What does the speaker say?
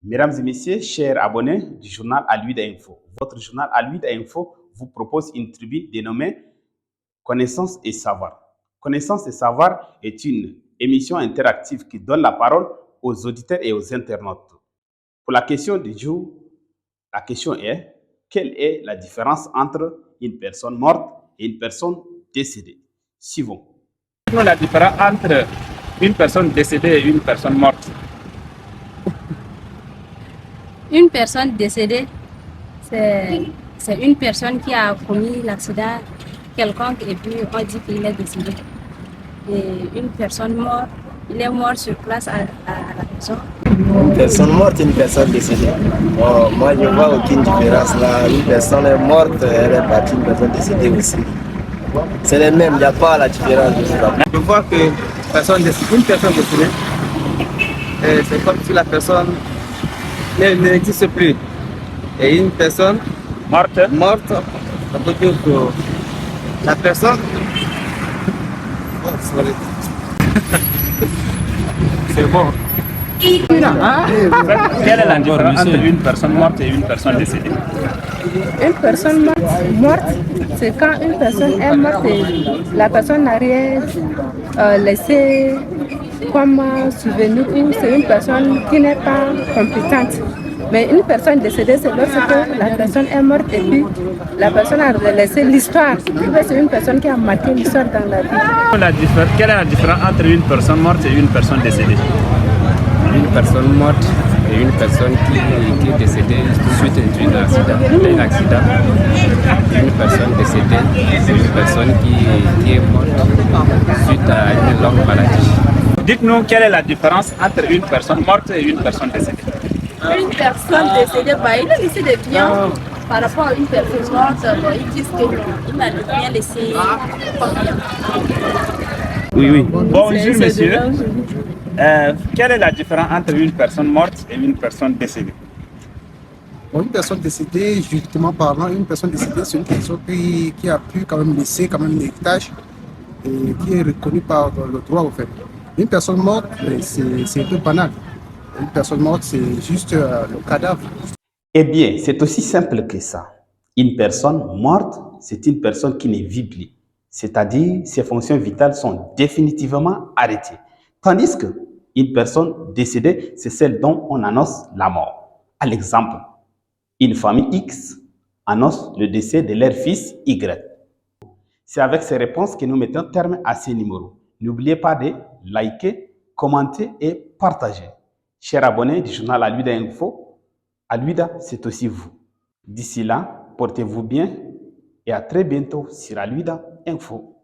Mesdames et messieurs, chers abonnés du journal Aluida Info, votre journal Aluida Info vous propose une tribu dénommée Connaissance et Savoir. Connaissance et Savoir est une émission interactive qui donne la parole aux auditeurs et aux internautes. Pour la question du jour, la question est: quelle est la différence entre une personne morte et une personne décédée? Suivons. Quelle est la différence entre une personne décédée et une personne morte? Une personne décédée, c'est une personne qui a commis l'accident quelconque et puis on dit qu'il est décédé. Et une personne morte, il est mort sur place à la maison. Une personne morte et une personne décédée. Bon, moi, je ne vois aucune différence là. Une personne est morte, elle est partie, une personne décédée aussi. C'est les mêmes, il n'y a pas la différence. Je vois que une personne décédée, c'est comme si la personne n'existe plus. Et une personne morte, ça veut dire que la personne... Oh, sorry. C'est bon. Quelle est la différence entre une personne morte et une personne décédée? Une personne morte, c'est quand une personne est morte et la personne n'a rien laissé comme souvenir, ou c'est une personne qui n'est pas compétente. Mais une personne décédée, c'est lorsque la personne est morte et puis la personne a laissé l'histoire. C'est une personne qui a marqué l'histoire dans la vie. Quelle est la différence entre une personne morte et une personne décédée? Une personne morte et une personne qui est décédée suite à un accident. Une personne décédée, c'est une personne qui est morte suite à une longue maladie. Dites-nous quelle est la différence entre une personne morte et une personne décédée. Une personne décédée, il a laissé des biens par rapport à une personne morte. Ils disent qu'il n'a rien laissé comme bien. Oui. Bonjour monsieur. Quelle est la différence entre une personne morte et une personne décédée? Bon, une personne décédée, juridiquement parlant, une personne décédée, c'est une personne qui a pu quand même laisser un héritage et qui est reconnue par le droit au fait. Une personne morte, c'est un peu banal. Une personne morte, c'est juste le cadavre. Eh bien, c'est aussi simple que ça. Une personne morte, c'est une personne qui ne vit plus. C'est-à-dire, ses fonctions vitales sont définitivement arrêtées. Tandis que une personne décédée, c'est celle dont on annonce la mort. À l'exemple, une famille X annonce le décès de leur fils Y. C'est avec ces réponses que nous mettons terme à ces numéros. N'oubliez pas de liker, commenter et partager. Chers abonnés du journal Aluida Info, Aluida, c'est aussi vous. D'ici là, portez-vous bien et à très bientôt sur Aluida Info.